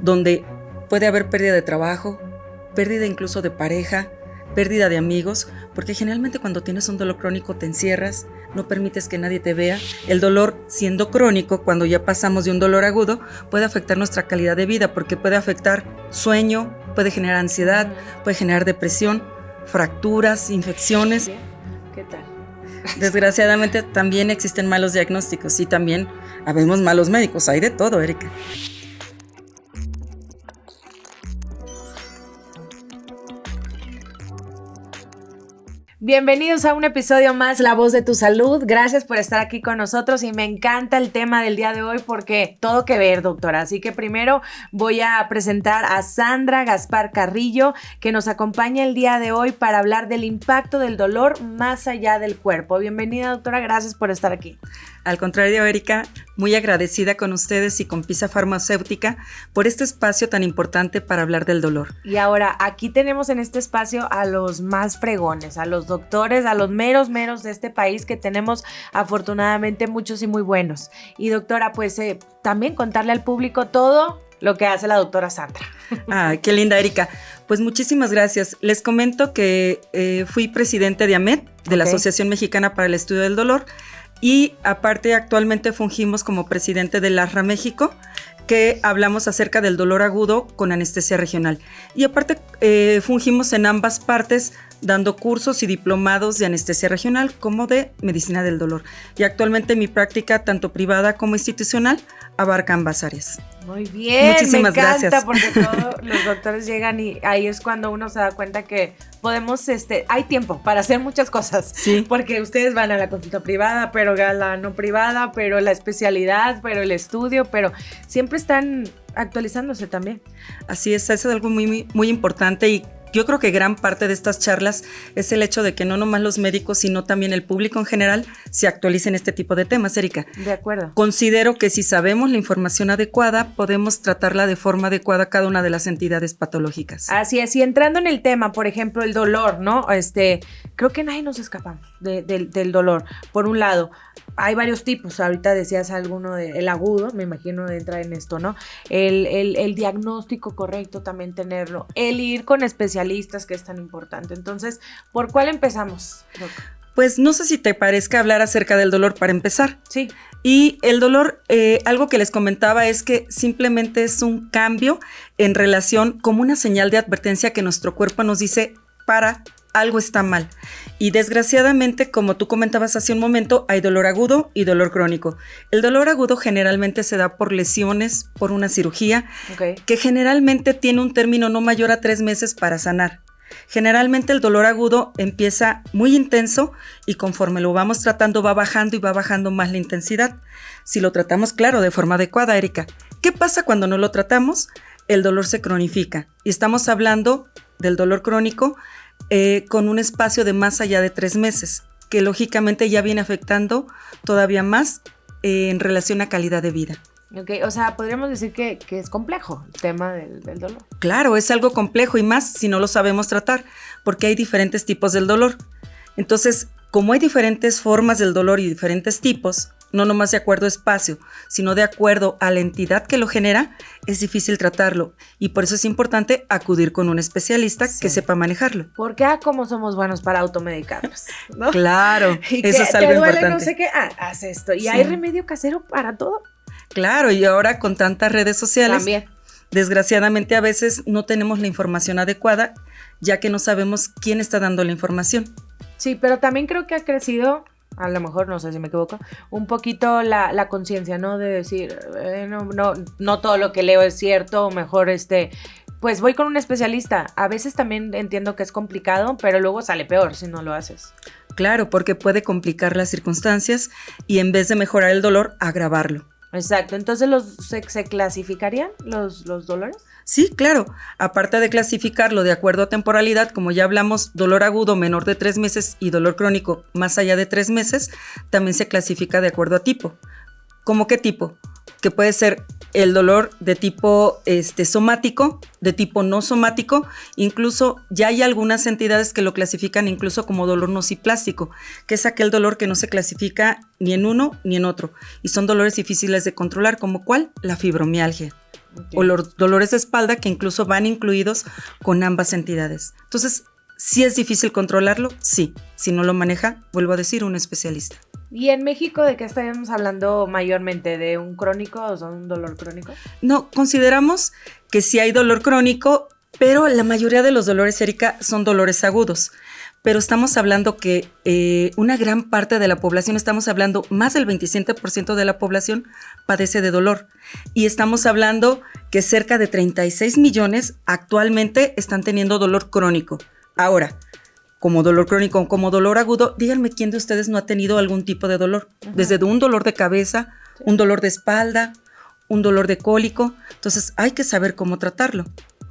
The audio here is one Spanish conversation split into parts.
donde puede haber pérdida de trabajo, pérdida incluso de pareja, pérdida de amigos, porque generalmente cuando tienes un dolor crónico te encierras, no permites que nadie te vea. El dolor, siendo crónico, cuando ya pasamos de un dolor agudo, puede afectar nuestra calidad de vida, porque puede afectar sueño, puede generar ansiedad, puede generar depresión, fracturas, infecciones. ¿Qué tal? Desgraciadamente también existen malos diagnósticos y también habemos malos médicos, hay de todo, Erika. Bienvenidos a un episodio más, La Voz de tu Salud. Gracias por estar aquí con nosotros y me encanta el tema del día de hoy porque todo que ver, doctora. Así que primero voy a presentar a Sandra Gaspar Carrillo, que nos acompaña el día de hoy para hablar del impacto del dolor más allá del cuerpo. Bienvenida, doctora, gracias por estar aquí. Al contrario, Erika, muy agradecida con ustedes y con Pisa Farmacéutica por este espacio tan importante para hablar del dolor. Y ahora, aquí tenemos en este espacio a los más fregones, a los doctores, a los meros de este país, que tenemos afortunadamente muchos y muy buenos. Y doctora, pues también contarle al público todo lo que hace la doctora Sandra. Qué linda, Erika. Pues muchísimas gracias. Les comento que fui presidente de AMED, de la Asociación Mexicana para el Estudio del Dolor, y aparte actualmente fungimos como presidente del ASRA México, que hablamos acerca del dolor agudo con anestesia regional. Y aparte fungimos en ambas partes dando cursos y diplomados de anestesia regional como de medicina del dolor. Y actualmente mi práctica, tanto privada como institucional, abarca ambas áreas. Muy bien, muchísimas me encanta gracias. Porque todos los doctores llegan y ahí es cuando uno se da cuenta que podemos, hay tiempo para hacer muchas cosas. Sí. Porque ustedes van a la consulta privada, pero a la no privada, pero la especialidad, pero el estudio, pero siempre están actualizándose también. Así es, eso es algo muy, muy importante y yo creo que gran parte de estas charlas es el hecho de que no nomás los médicos, sino también el público en general se actualicen este tipo de temas, Erika. De acuerdo. Considero que si sabemos la información adecuada, podemos tratarla de forma adecuada a cada una de las entidades patológicas. Así es, y entrando en el tema, por ejemplo, el dolor, ¿no? Creo que nadie nos escapamos del dolor. Por un lado, hay varios tipos, ahorita decías alguno el agudo, me imagino entra en esto, ¿no? El diagnóstico correcto también tenerlo, el ir con especialistas, que es tan importante. Entonces, ¿por cuál empezamos, Doc? Pues no sé si te parezca hablar acerca del dolor para empezar. Sí. Y el dolor, algo que les comentaba es que simplemente es un cambio en relación como una señal de advertencia que nuestro cuerpo nos dice algo está mal. Y desgraciadamente, como tú comentabas hace un momento, hay dolor agudo y dolor crónico. El dolor agudo generalmente se da por lesiones, por una cirugía, que generalmente tiene un término no mayor a 3 meses para sanar. Generalmente el dolor agudo empieza muy intenso y conforme lo vamos tratando va bajando y va bajando más la intensidad. Si lo tratamos, claro, de forma adecuada, Erika. ¿Qué pasa cuando no lo tratamos? El dolor se cronifica y estamos hablando del dolor crónico con un espacio de más allá de 3 meses, que lógicamente ya viene afectando todavía más en relación a calidad de vida. O sea, podríamos decir que es complejo el tema del dolor. Claro, es algo complejo y más si no lo sabemos tratar, porque hay diferentes tipos del dolor. Entonces, como hay diferentes formas del dolor y diferentes tipos, no nomás de acuerdo a espacio, sino de acuerdo a la entidad que lo genera, es difícil tratarlo. Y por eso es importante acudir con un especialista que sepa manejarlo. Porque como somos buenos para automedicarnos, ¿no? Claro, y eso es algo importante. No sé qué, haz esto. Y hay remedio casero para todo. Claro, y ahora con tantas redes sociales, también, desgraciadamente a veces no tenemos la información adecuada, ya que no sabemos quién está dando la información. Sí, pero también creo que ha crecido, a lo mejor, no sé si me equivoco, un poquito la conciencia, ¿no? De decir, no todo lo que leo es cierto, o mejor pues voy con un especialista. A veces también entiendo que es complicado, pero luego sale peor si no lo haces. Claro, porque puede complicar las circunstancias y en vez de mejorar el dolor, agravarlo. Exacto, entonces ¿se clasificarían los dolores? Sí, claro. Aparte de clasificarlo de acuerdo a temporalidad, como ya hablamos, dolor agudo menor de 3 meses y dolor crónico más allá de 3 meses, también se clasifica de acuerdo a tipo. ¿Cómo qué tipo? Que puede ser el dolor de tipo somático, de tipo no somático, incluso ya hay algunas entidades que lo clasifican incluso como dolor nociplástico, que es aquel dolor que no se clasifica ni en uno ni en otro, y son dolores difíciles de controlar, como ¿cuál? La fibromialgia. o los dolores de espalda que incluso van incluidos con ambas entidades. Entonces, ¿sí es difícil controlarlo? Sí. Si no lo maneja, vuelvo a decir, un especialista. ¿Y en México de qué estaríamos hablando mayormente? ¿De un crónico o un dolor crónico? No, consideramos que sí hay dolor crónico, pero la mayoría de los dolores, Erika, son dolores agudos. Pero estamos hablando que una gran parte de la población, estamos hablando más del 27% de la población padece de dolor. Y estamos hablando que cerca de 36 millones actualmente están teniendo dolor crónico. Ahora, como dolor crónico, como dolor agudo, díganme quién de ustedes no ha tenido algún tipo de dolor. Desde un dolor de cabeza, un dolor de espalda, un dolor de cólico. Entonces hay que saber cómo tratarlo.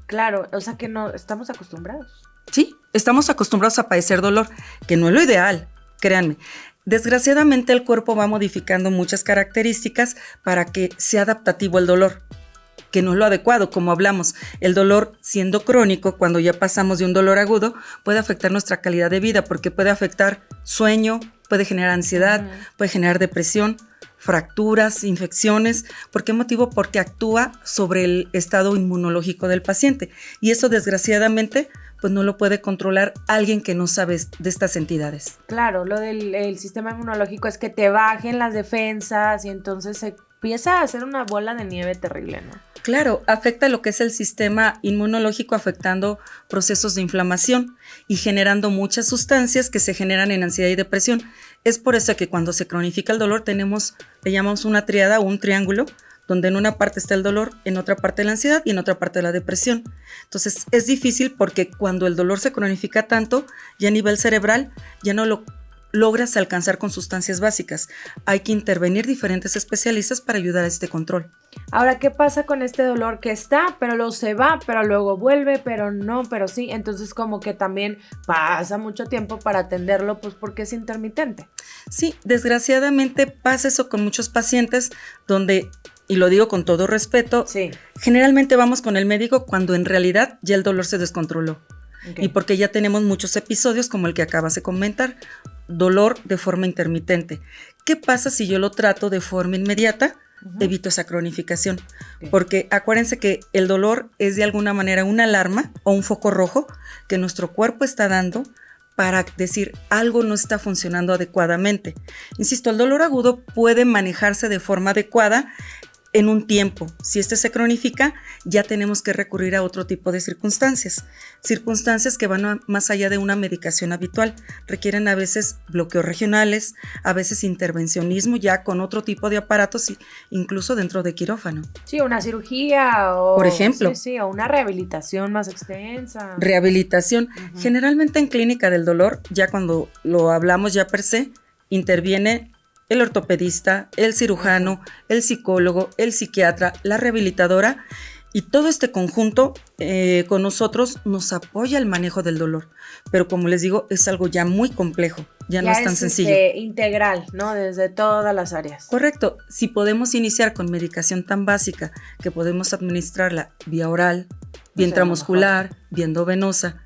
Claro, o sea que no estamos acostumbrados. Sí, estamos acostumbrados a padecer dolor, que no es lo ideal, créanme. Desgraciadamente el cuerpo va modificando muchas características para que sea adaptativo el dolor, que no es lo adecuado, como hablamos. El dolor, siendo crónico, cuando ya pasamos de un dolor agudo, puede afectar nuestra calidad de vida, porque puede afectar sueño, puede generar ansiedad, puede generar depresión, fracturas, infecciones. ¿Por qué motivo? Porque actúa sobre el estado inmunológico del paciente. Y eso, desgraciadamente, pues no lo puede controlar alguien que no sabe de estas entidades. Claro, lo del sistema inmunológico es que te bajen las defensas y entonces se empieza a hacer una bola de nieve terrible, ¿no? Claro, afecta lo que es el sistema inmunológico, afectando procesos de inflamación y generando muchas sustancias que se generan en ansiedad y depresión. Es por eso que cuando se cronifica el dolor le llamamos una tríada o un triángulo, donde en una parte está el dolor, en otra parte la ansiedad y en otra parte la depresión. Entonces es difícil porque cuando el dolor se cronifica tanto, ya a nivel cerebral, ya no lo logras alcanzar con sustancias básicas. Hay que intervenir diferentes especialistas para ayudar a este control. Ahora, ¿qué pasa con este dolor que está, pero luego se va, pero luego vuelve, pero no, pero sí? Entonces como que también pasa mucho tiempo para atenderlo, pues porque es intermitente. Sí, desgraciadamente pasa eso con muchos pacientes donde, y lo digo con todo respeto, sí, generalmente vamos con el médico cuando en realidad ya el dolor se descontroló. Okay. Y porque ya tenemos muchos episodios como el que acabas de comentar, dolor de forma intermitente. ¿Qué pasa si yo lo trato de forma inmediata? Evito esa cronificación. Okay. Porque acuérdense que el dolor es de alguna manera una alarma o un foco rojo que nuestro cuerpo está dando para decir algo no está funcionando adecuadamente. Insisto, el dolor agudo puede manejarse de forma adecuada en un tiempo. Si este se cronifica, ya tenemos que recurrir a otro tipo de circunstancias que van más allá de una medicación habitual. Requieren a veces bloqueos regionales, a veces intervencionismo ya con otro tipo de aparatos, incluso dentro de quirófano. Sí, una cirugía o, por ejemplo, sí, o una rehabilitación más extensa. Rehabilitación. Generalmente en clínica del dolor, ya cuando lo hablamos ya per se, interviene el ortopedista, el cirujano, el psicólogo, el psiquiatra, la rehabilitadora, y todo este conjunto con nosotros nos apoya el manejo del dolor. Pero como les digo, es algo ya muy complejo, ya no es tan sencillo. Integral, ¿no? Desde todas las áreas. Correcto. Si podemos iniciar con medicación tan básica que podemos administrarla vía oral, vía intramuscular, vía endovenosa,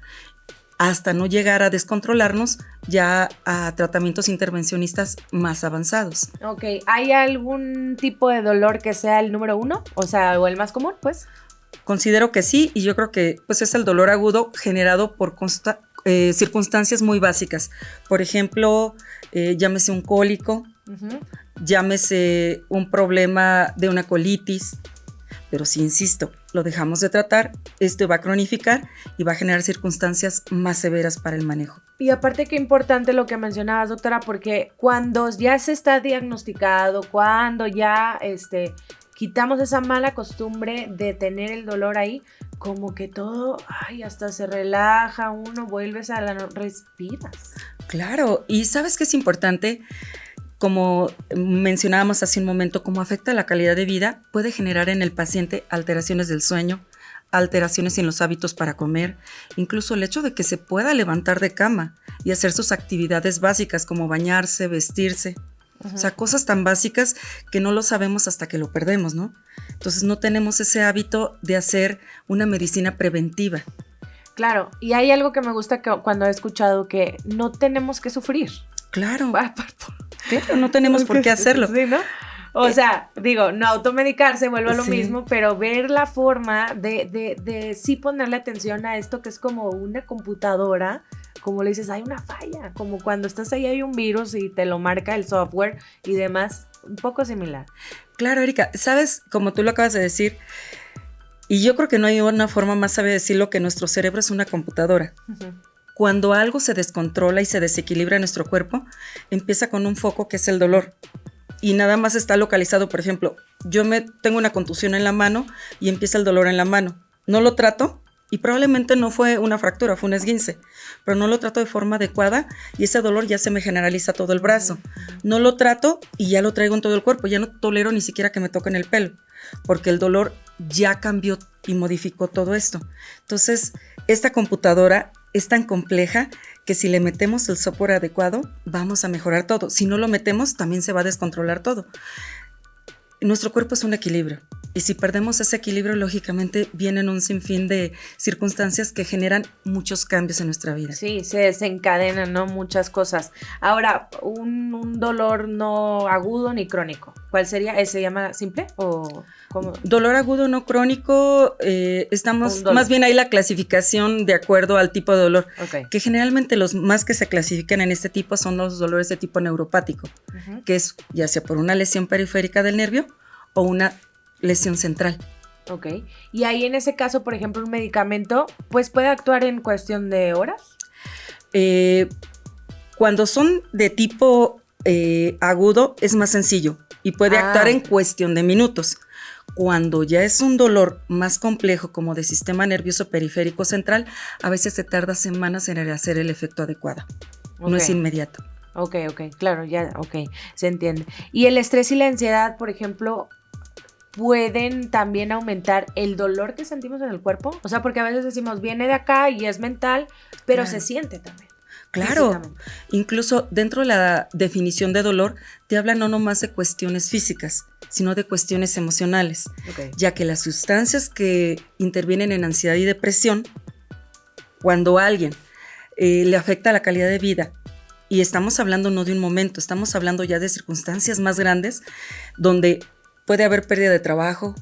hasta no llegar a descontrolarnos ya a tratamientos intervencionistas más avanzados. Ok, ¿hay algún tipo de dolor que sea el número 1? O sea, o el más común, pues. Considero que sí, y yo creo que pues es el dolor agudo generado por circunstancias muy básicas. Por ejemplo, llámese un cólico, llámese un problema de una colitis, pero si insisto, lo dejamos de tratar, esto va a cronificar y va a generar circunstancias más severas para el manejo. Y aparte qué importante lo que mencionabas, doctora, porque cuando ya se está diagnosticado, cuando ya quitamos esa mala costumbre de tener el dolor ahí, como que todo, hasta se relaja, uno vuelves a respiras. Claro, y ¿sabes qué es importante? Como mencionábamos hace un momento, cómo afecta la calidad de vida, puede generar en el paciente alteraciones del sueño, alteraciones en los hábitos para comer, incluso el hecho de que se pueda levantar de cama y hacer sus actividades básicas como bañarse, vestirse. O sea, cosas tan básicas que no lo sabemos hasta que lo perdemos, ¿no? Entonces no tenemos ese hábito de hacer una medicina preventiva. Claro, y hay algo que me gusta cuando he escuchado que no tenemos que sufrir. Claro, no tenemos por qué hacerlo. Sí, ¿no? O sea, digo, no automedicarse, vuelvo a lo Sí. mismo, pero ver la forma de sí ponerle atención a esto que es como una computadora, como le dices, hay una falla, como cuando estás ahí hay un virus y te lo marca el software y demás, un poco similar. Claro, Erika, sabes, como tú lo acabas de decir, y yo creo que no hay una forma más sabia de decirlo que nuestro cerebro es una computadora. Ujú. Cuando algo se descontrola y se desequilibra en nuestro cuerpo, empieza con un foco que es el dolor. Y nada más está localizado, por ejemplo, tengo una contusión en la mano y empieza el dolor en la mano. No lo trato y probablemente no fue una fractura, fue un esguince, pero no lo trato de forma adecuada y ese dolor ya se me generaliza todo el brazo. No lo trato y ya lo traigo en todo el cuerpo, ya no tolero ni siquiera que me toquen el pelo, porque el dolor ya cambió y modificó todo esto. Entonces, esta computadora es tan compleja que si le metemos el software adecuado, vamos a mejorar todo. Si no lo metemos, también se va a descontrolar todo. Nuestro cuerpo es un equilibrio. Y si perdemos ese equilibrio, lógicamente vienen un sinfín de circunstancias que generan muchos cambios en nuestra vida. Sí, se desencadenan, ¿no? Muchas cosas. Ahora, un dolor no agudo ni crónico. ¿Cuál sería? ¿Se llama simple o cómo? Dolor agudo no crónico, estamos más bien ahí la clasificación de acuerdo al tipo de dolor. Okay. Que generalmente los más que se clasifican en este tipo son los dolores de tipo neuropático, que es ya sea por una lesión periférica del nervio o una lesión central. Ok. Y ahí en ese caso, por ejemplo, un medicamento, pues puede actuar en cuestión de horas. Cuando son de tipo agudo es más sencillo y puede actuar en cuestión de minutos. Cuando ya es un dolor más complejo como de sistema nervioso periférico central, a veces se tarda semanas en hacer el efecto adecuado. Okay. No es inmediato. Ok, claro, ya, ok, se entiende. Y el estrés y la ansiedad, por ejemplo, ¿pueden también aumentar el dolor que sentimos en el cuerpo? O sea, porque a veces decimos, viene de acá y es mental, pero se siente también. Claro, incluso dentro de la definición de dolor te habla no nomás de cuestiones físicas, sino de cuestiones emocionales, ya que las sustancias que intervienen en ansiedad y depresión, cuando a alguien le afecta la calidad de vida, y estamos hablando no de un momento, estamos hablando ya de circunstancias más grandes, donde puede haber pérdida de trabajo,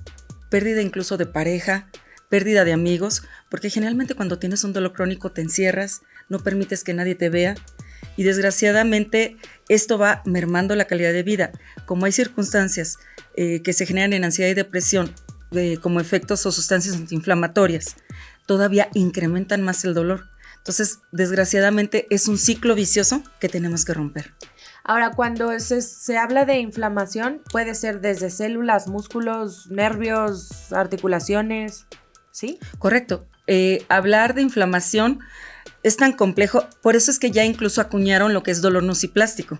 pérdida incluso de pareja, pérdida de amigos, porque generalmente cuando tienes un dolor crónico te encierras, no permites que nadie te vea y desgraciadamente esto va mermando la calidad de vida. Como hay circunstancias que se generan en ansiedad y depresión como efectos o sustancias antiinflamatorias, todavía incrementan más el dolor. Entonces, desgraciadamente es un ciclo vicioso que tenemos que romper. Ahora, cuando se habla de inflamación, puede ser desde células, músculos, nervios, articulaciones, ¿sí? Correcto. Hablar de inflamación es tan complejo, por eso es que ya incluso acuñaron lo que es dolor nociplástico,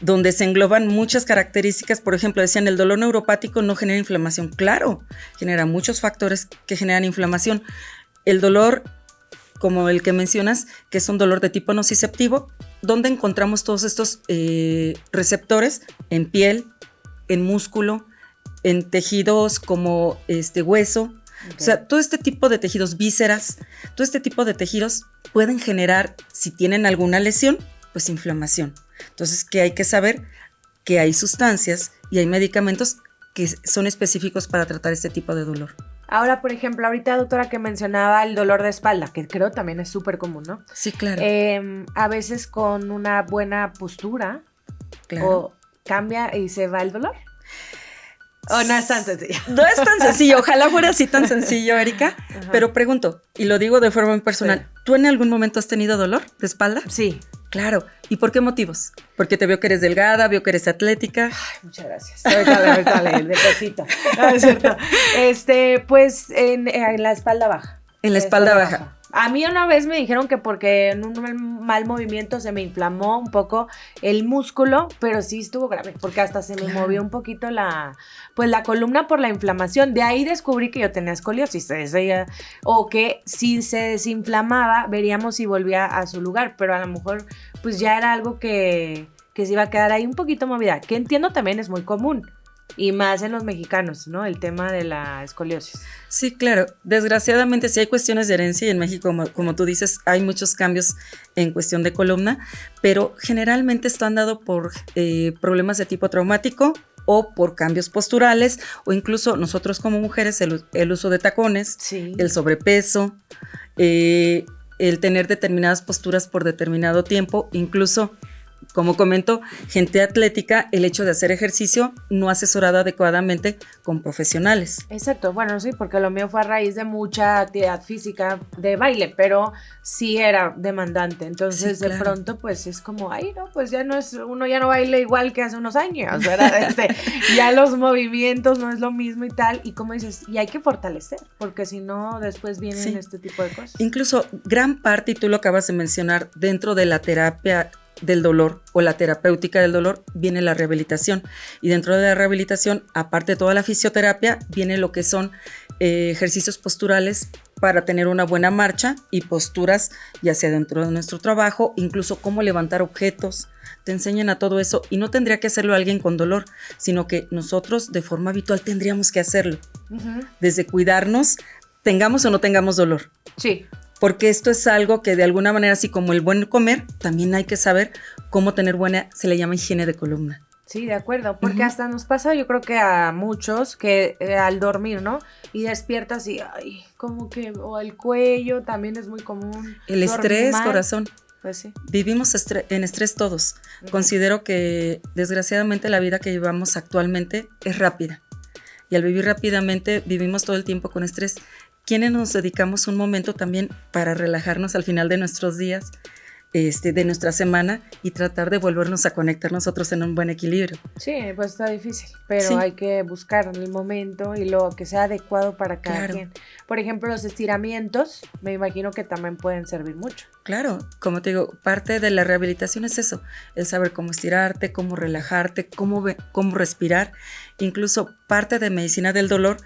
donde se engloban muchas características. Por ejemplo, decían el dolor neuropático no genera inflamación. Claro, genera muchos factores que generan inflamación. El dolor, como el que mencionas, que es un dolor de tipo nociceptivo, donde encontramos todos estos receptores en piel, en músculo, en tejidos como hueso. Okay. O sea, todo este tipo de tejidos, vísceras, todo este tipo de tejidos pueden generar, si tienen alguna lesión, pues inflamación. Entonces, ¿qué hay que saber? Que hay sustancias y hay medicamentos que son específicos para tratar este tipo de dolor. Ahora, por ejemplo, ahorita, doctora, que mencionaba el dolor de espalda, que creo también es súper común, ¿no? Sí, claro. A veces con una buena postura, claro. O cambia y se va el dolor. ¿O no es tan sencillo? No es tan sencillo, ojalá fuera así tan sencillo, Erika. Pero pregunto, y lo digo de forma muy personal, sí. ¿Tú en algún momento has tenido dolor de espalda? Sí. Claro. ¿Y por qué motivos? Porque te veo que eres delgada, veo que eres atlética. Ay, muchas gracias. Ahorita de cosita. No, es cierto. Pues en la espalda baja. En la espalda baja. A mí una vez me dijeron que porque en un mal movimiento se me inflamó un poco el músculo, pero sí estuvo grave, porque hasta se me movió un poquito la columna por la inflamación. De ahí descubrí que yo tenía escoliosis, o que si se desinflamaba, veríamos si volvía a su lugar, pero a lo mejor pues ya era algo que se iba a quedar ahí un poquito movida, que entiendo también es muy común. Y más en los mexicanos, ¿no? El tema de la escoliosis. Sí, claro. Desgraciadamente sí hay cuestiones de herencia y en México, como tú dices, hay muchos cambios en cuestión de columna, pero generalmente están dados por problemas de tipo traumático o por cambios posturales, o incluso nosotros como mujeres el uso de tacones, Sí. el sobrepeso, el tener determinadas posturas por determinado tiempo, incluso, como comento, gente atlética, el hecho de hacer ejercicio no asesorado adecuadamente con profesionales. Exacto, bueno, sí, porque lo mío fue a raíz de mucha actividad física de baile, pero sí era demandante. Entonces, Sí, de claro. pronto, pues es como, ay, no, pues ya no es, uno ya no baila igual que hace unos años, ¿verdad? Ya los movimientos no es lo mismo y tal. Y como dices, y hay que fortalecer, porque si no, después vienen Sí. este tipo de cosas. Incluso gran parte, y tú lo acabas de mencionar, dentro de la terapia del dolor o la terapéutica del dolor viene la rehabilitación, y dentro de la rehabilitación, aparte de toda la fisioterapia, viene lo que son ejercicios posturales para tener una buena marcha y posturas, ya sea dentro de nuestro trabajo, incluso cómo levantar objetos. Te enseñan a todo eso, y no tendría que hacerlo alguien con dolor, sino que nosotros de forma habitual tendríamos que hacerlo, desde cuidarnos, tengamos o no tengamos dolor. Sí. Porque esto es algo que de alguna manera, así como el buen comer, también hay que saber cómo tener buena, se le llama higiene de columna. Sí, de acuerdo, porque hasta nos pasa, yo creo que a muchos, que al dormir, ¿no? Y despiertas y, ay, como que, o el cuello también es muy común. El dormir estrés, mal. corazón. Pues sí. Vivimos en estrés todos. Considero que desgraciadamente la vida que llevamos actualmente es rápida. Y al vivir rápidamente vivimos todo el tiempo con estrés. ¿Quiénes nos dedicamos un momento también para relajarnos al final de nuestros días, de nuestra semana, y tratar de volvernos a conectar nosotros en un buen equilibrio? Sí, pues está difícil, pero Sí. hay que buscar el momento y lo que sea adecuado para cada Claro. quien. Por ejemplo, los estiramientos, me imagino que también pueden servir mucho. Claro, como te digo, parte de la rehabilitación es eso, el saber cómo estirarte, cómo relajarte, cómo respirar. Incluso parte de medicina del dolor,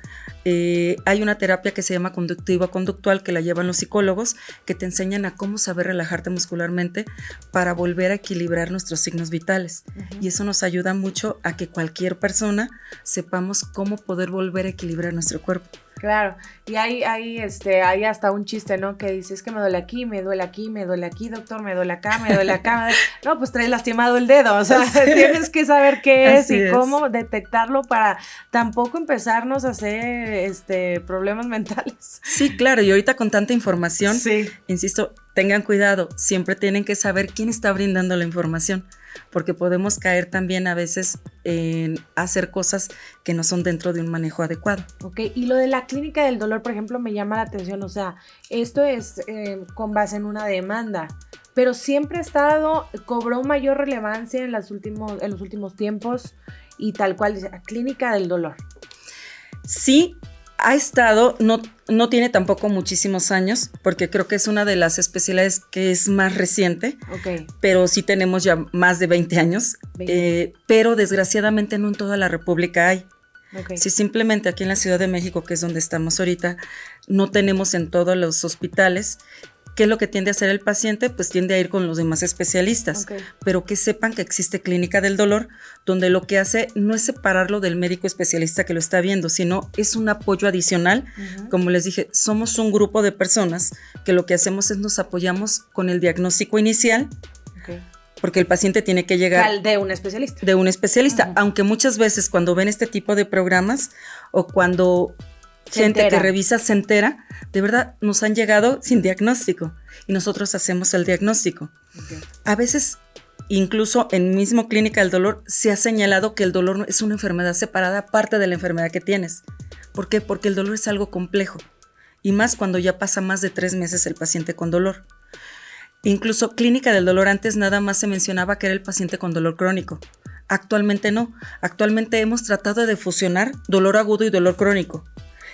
hay una terapia que se llama conductiva conductual, que la llevan los psicólogos, que te enseñan a cómo saber relajarte muscularmente para volver a equilibrar nuestros signos vitales. Y eso nos ayuda mucho a que cualquier persona sepamos cómo poder volver a equilibrar nuestro cuerpo. Claro, y hay hasta un chiste, ¿no? Que dice, es que me duele aquí, me duele aquí, me duele aquí, doctor, me duele acá, me duele acá. No, pues traes lastimado el dedo, o sea, tienes que saber qué es Así y es. cómo detectarlo para tampoco empezarnos a hacer problemas mentales. Sí, claro, y ahorita con tanta información, Sí. insisto, tengan cuidado, siempre tienen que saber quién está brindando la información, porque podemos caer también a veces en hacer cosas que no son dentro de un manejo adecuado. Ok, y lo de la clínica del dolor, por ejemplo, me llama la atención, o sea, esto es con base en una demanda, pero siempre ha estado, cobró mayor relevancia en los últimos tiempos, y tal cual dice, la clínica del dolor. Sí, ha estado, no tiene tampoco muchísimos años, porque creo que es una de las especialidades que es más reciente, Ok. pero sí tenemos ya más de 20 años, 20. pero desgraciadamente no en toda la República hay. Ok. Si simplemente aquí en la Ciudad de México, que es donde estamos ahorita, no tenemos en todos los hospitales, ¿qué es lo que tiende a hacer el paciente? Pues tiende a ir con los demás especialistas, Ok. pero que sepan que existe clínica del dolor, donde lo que hace no es separarlo del médico especialista que lo está viendo, sino es un apoyo adicional. Como les dije, somos un grupo de personas que lo que hacemos es nos apoyamos con el diagnóstico inicial, Ok. porque el paciente tiene que llegar De un especialista. de un especialista, aunque muchas veces cuando ven este tipo de programas o cuando Se gente entera. que revisa se entera, de verdad nos han llegado sin diagnóstico y nosotros hacemos el diagnóstico. Ok. A veces, incluso en mismo clínica del dolor, se ha señalado que el dolor es una enfermedad separada aparte de la enfermedad que tienes. ¿Por qué? Porque el dolor es algo complejo, y más cuando ya pasa más de 3 meses el paciente con dolor. Incluso clínica del dolor antes nada más se mencionaba que era el paciente con dolor crónico. Actualmente no. Actualmente hemos tratado de fusionar dolor agudo y dolor crónico.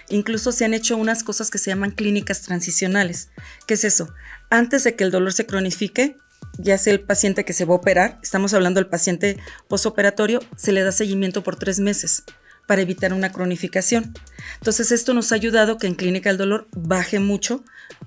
Incluso se han hecho unas cosas que se llaman clínicas transicionales. ¿Qué es eso? Antes de que el dolor se cronifique, ya sea el paciente que se va a operar, estamos hablando del paciente posoperatorio, se le da seguimiento por 3 meses para evitar una cronificación. Entonces esto nos ha ayudado que en clínica del dolor baje mucho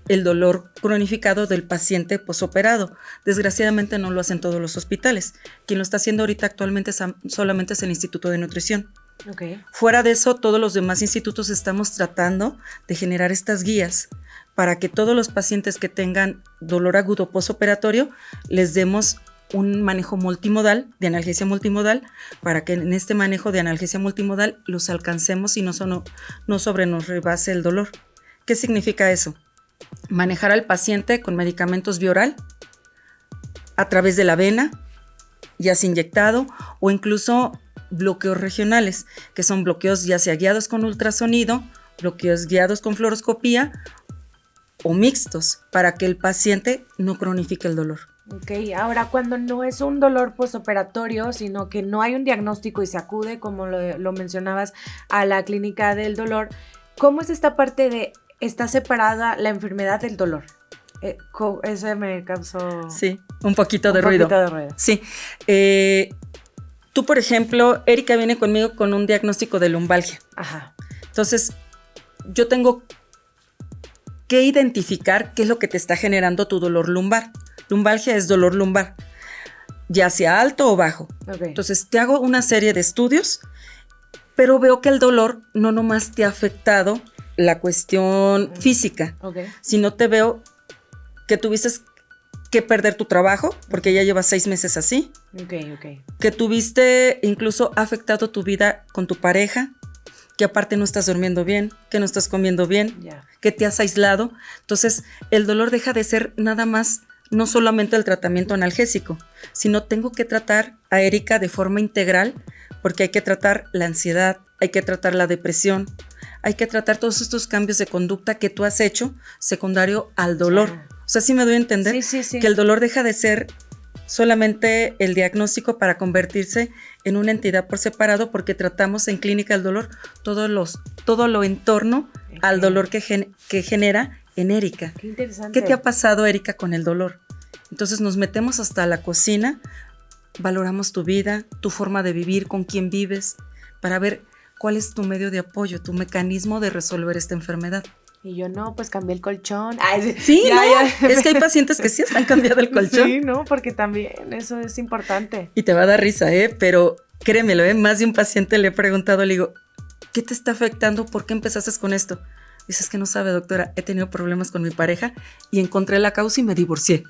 el dolor cronificado del paciente posoperado. Desgraciadamente no lo hacen todos los hospitales. Quien lo está haciendo ahorita actualmente solamente es el Instituto de Nutrición. Ok. Fuera de eso, todos los demás institutos estamos tratando de generar estas guías para que todos los pacientes que tengan dolor agudo posoperatorio les demos un manejo multimodal, de analgesia multimodal, para que en este manejo de analgesia multimodal los alcancemos y no sobre nos rebase el dolor. ¿Qué significa eso? Manejar al paciente con medicamentos vía oral, a través de la vena, ya sea inyectado, o incluso bloqueos regionales, que son bloqueos ya sea guiados con ultrasonido, bloqueos guiados con fluoroscopía o mixtos, para que el paciente no cronifique el dolor. Ok, ahora cuando no es un dolor postoperatorio, sino que no hay un diagnóstico y se acude, como lo mencionabas, a la clínica del dolor, ¿cómo es esta parte de está separada la enfermedad del dolor? Ese me causó... Sí, un poquito de ruido. Sí. Tú, por ejemplo, Erika viene conmigo con un diagnóstico de lumbalgia. Ajá. Entonces, yo tengo que identificar qué es lo que te está generando tu dolor lumbar. Lumbalgia es dolor lumbar, ya sea alto o bajo. Okay. Entonces, te hago una serie de estudios, pero veo que el dolor no nomás te ha afectado la cuestión física, sino te veo que tuviste que perder tu trabajo, porque ya llevas 6 meses así. Que tuviste incluso afectado tu vida con tu pareja, que aparte no estás durmiendo bien, que no estás comiendo bien, que te has aislado. Entonces, el dolor deja de ser nada más, no solamente el tratamiento analgésico, sino tengo que tratar a Erika de forma integral, porque hay que tratar la ansiedad, hay que tratar la depresión, hay que tratar todos estos cambios de conducta que tú has hecho secundario al dolor. O sea, ¿sí me doy a entender? Sí. Que el dolor deja de ser solamente el diagnóstico para convertirse en una entidad por separado, porque tratamos en clínica del dolor todo lo en torno al dolor que genera en Erika. Qué interesante. ¿Qué te ha pasado, Erika, con el dolor? Entonces nos metemos hasta la cocina, valoramos tu vida, tu forma de vivir, con quién vives, para ver cuál es tu medio de apoyo, tu mecanismo de resolver esta enfermedad. Y yo, no, pues cambié el colchón. Sí, ya. Es que hay pacientes que sí están cambiando el colchón. Sí, no, porque también eso es importante. Y te va a dar risa, pero créemelo, más de un paciente le he preguntado, le digo, ¿qué te está afectando? ¿Por qué empezaste con esto? Dices que no sabe, doctora, he tenido problemas con mi pareja y encontré la causa y me divorcié.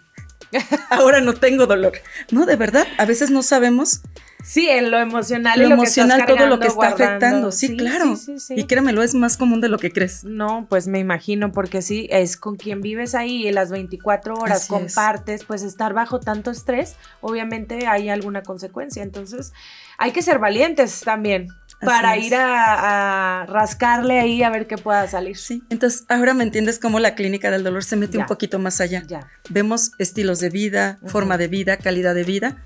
Ahora no tengo dolor. No, de verdad, a veces no sabemos. Sí, en lo emocional. Lo y emocional, lo que todo lo que guardando. está afectando. Sí, claro. Sí. Y créemelo, es más común de lo que crees. No, pues me imagino, porque sí, es con quien vives ahí las 24 horas, así compartes, pues estar bajo tanto estrés, obviamente hay alguna consecuencia. Entonces, hay que ser valientes también para ir a rascarle ahí a ver qué pueda salir. Sí, entonces ahora me entiendes cómo la clínica del dolor se mete un poquito más allá. Vemos estilos de vida, forma de vida, calidad de vida.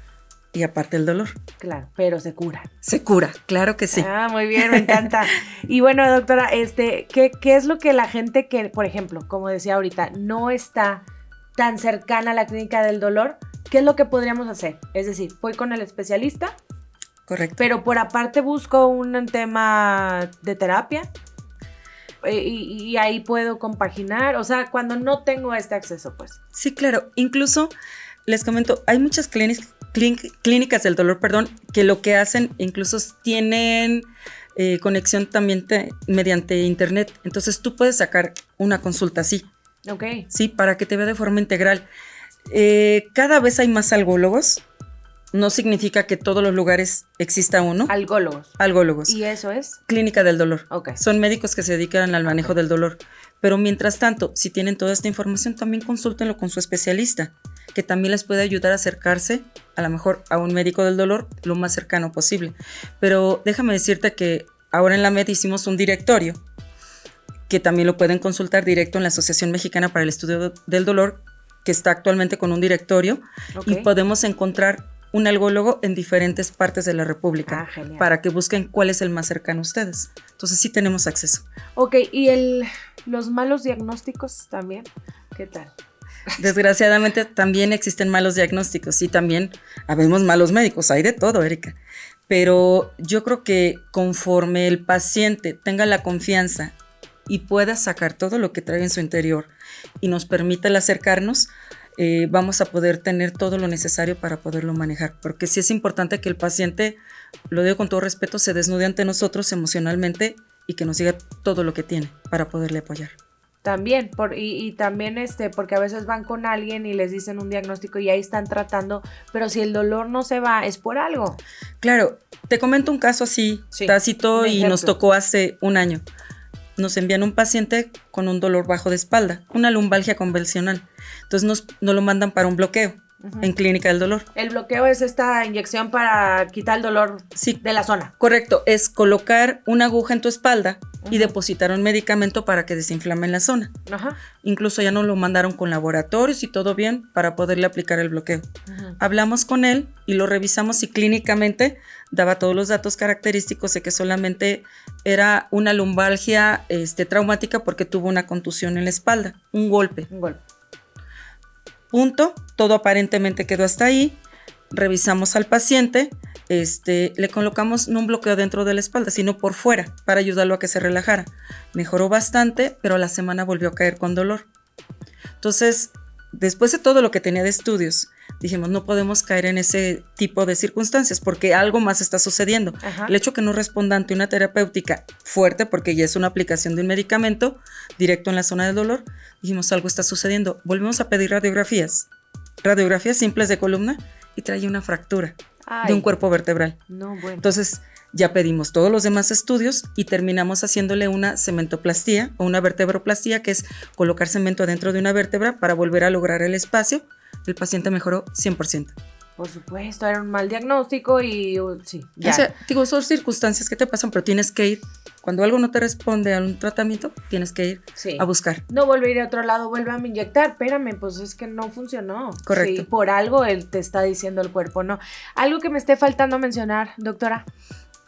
Y aparte el dolor. Claro, pero se cura. Se cura, claro que sí. Muy bien, me encanta. Y bueno, doctora, ¿qué es lo que la gente que, por ejemplo, como decía ahorita, no está tan cercana a la clínica del dolor, qué es lo que podríamos hacer? Es decir, voy con el especialista. Correcto. Pero por aparte busco un tema de terapia y ahí puedo compaginar, o sea, cuando no tengo este acceso, pues. Sí, claro. Incluso, les comento, hay muchas clínicas del dolor, que lo que hacen, incluso tienen conexión también mediante internet. Entonces tú puedes sacar una consulta así. Ok. Sí, para que te vea de forma integral. Cada vez hay más algólogos. No significa que todos los lugares exista uno. Algólogos. ¿Y eso es? Clínica del dolor. Okay. Son médicos que se dedican al manejo del dolor. Pero mientras tanto, si tienen toda esta información, también consúltenlo con su especialista, que también les puede ayudar a acercarse a lo mejor a un médico del dolor lo más cercano posible. Pero déjame decirte que ahora en la MED hicimos un directorio, que también lo pueden consultar directo en la Asociación Mexicana para el Estudio del Dolor, que está actualmente con un directorio, y podemos encontrar un algólogo en diferentes partes de la República para que busquen cuál es el más cercano a ustedes. Entonces sí tenemos acceso. Ok, ¿y los malos diagnósticos también? ¿Qué tal? Desgraciadamente también existen malos diagnósticos y también habemos malos médicos, hay de todo, Erika. Pero yo creo que conforme el paciente tenga la confianza y pueda sacar todo lo que trae en su interior y nos permita el acercarnos, vamos a poder tener todo lo necesario para poderlo manejar. Porque sí es importante que el paciente, lo digo con todo respeto, se desnude ante nosotros emocionalmente y que nos diga todo lo que tiene para poderle apoyar. También, y también porque a veces van con alguien y les dicen un diagnóstico y ahí están tratando, pero si el dolor no se va, es por algo. Claro, te comento un caso así, tácito, y nos tocó hace un año. Nos envían un paciente con un dolor bajo de espalda, una lumbalgia convencional. Entonces nos lo mandan para un bloqueo en Clínica del Dolor. El bloqueo es esta inyección para quitar el dolor de la zona. Correcto, es colocar una aguja en tu espalda y depositar un medicamento para que desinflame en la zona. Incluso ya nos lo mandaron con laboratorios y todo bien para poderle aplicar el bloqueo. Hablamos con él y lo revisamos y clínicamente daba todos los datos característicos de que solamente era una lumbalgia traumática porque tuvo una contusión en la espalda, un golpe. Punto, todo aparentemente quedó hasta ahí. Revisamos al paciente, le colocamos no un bloqueo dentro de la espalda, sino por fuera, para ayudarlo a que se relajara. Mejoró bastante, pero a la semana volvió a caer con dolor. Entonces, después de todo lo que tenía de estudios, dijimos, no podemos caer en ese tipo de circunstancias porque algo más está sucediendo. El hecho que no responda ante una terapéutica fuerte, porque ya es una aplicación de un medicamento directo en la zona del dolor, dijimos, algo está sucediendo. Volvimos a pedir radiografías simples de columna y traía una fractura de un cuerpo vertebral. Entonces, ya pedimos todos los demás estudios y terminamos haciéndole una cementoplastía o una vertebroplastía, que es colocar cemento dentro de una vértebra para volver a lograr el espacio. El paciente mejoró 100%. Por supuesto, era un mal diagnóstico y sí. Ya. O sea, digo, son circunstancias que te pasan, pero tienes que ir. Cuando algo no te responde a un tratamiento, tienes que ir a buscar. No vuelve a ir a otro lado, vuelve a inyectar. Espérame, pues es que no funcionó. Correcto. Sí, por algo él te está diciendo el cuerpo, ¿no? Algo que me esté faltando mencionar, doctora.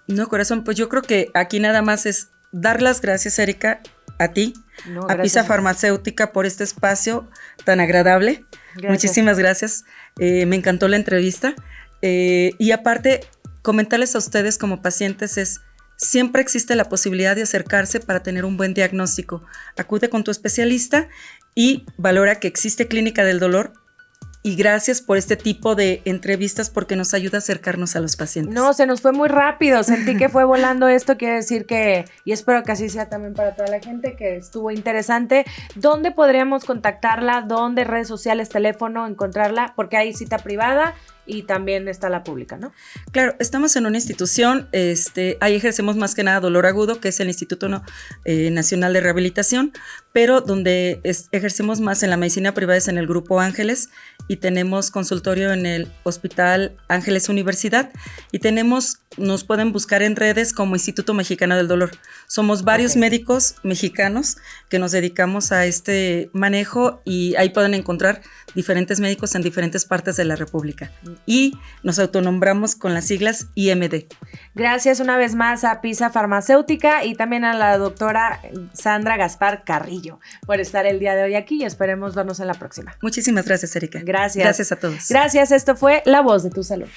No, corazón, pues yo creo que aquí nada más es dar las gracias, Erika, a ti, a Pisa Farmacéutica, por este espacio tan agradable. Muchísimas gracias. Me encantó la entrevista. Y aparte, comentarles a ustedes como pacientes siempre existe la posibilidad de acercarse para tener un buen diagnóstico. Acude con tu especialista y valora que existe Clínica del Dolor. Y gracias por este tipo de entrevistas porque nos ayuda a acercarnos a los pacientes. No, se nos fue muy rápido, sentí que fue volando esto, quiere decir que, y espero que así sea también para toda la gente, que estuvo interesante. ¿Dónde podríamos contactarla? ¿Dónde? Redes sociales, teléfono, encontrarla, porque hay cita privada y también está la pública, ¿no? Claro, estamos en una institución, ahí ejercemos más que nada dolor agudo, que es el Instituto Nacional de Rehabilitación, pero donde ejercemos más en la medicina privada es en el Grupo Ángeles, y tenemos consultorio en el Hospital Ángeles Universidad, y nos pueden buscar en redes como Instituto Mexicano del Dolor. Somos varios médicos mexicanos que nos dedicamos a este manejo, y ahí pueden encontrar diferentes médicos en diferentes partes de la República. Y nos autonombramos con las siglas IMD. Gracias una vez más a Pisa Farmacéutica y también a la doctora Sandra Gaspar Carrillo por estar el día de hoy aquí, y esperemos vernos en la próxima. Muchísimas gracias, Erika. Gracias. Gracias a todos. Gracias, esto fue La Voz de tu Salud.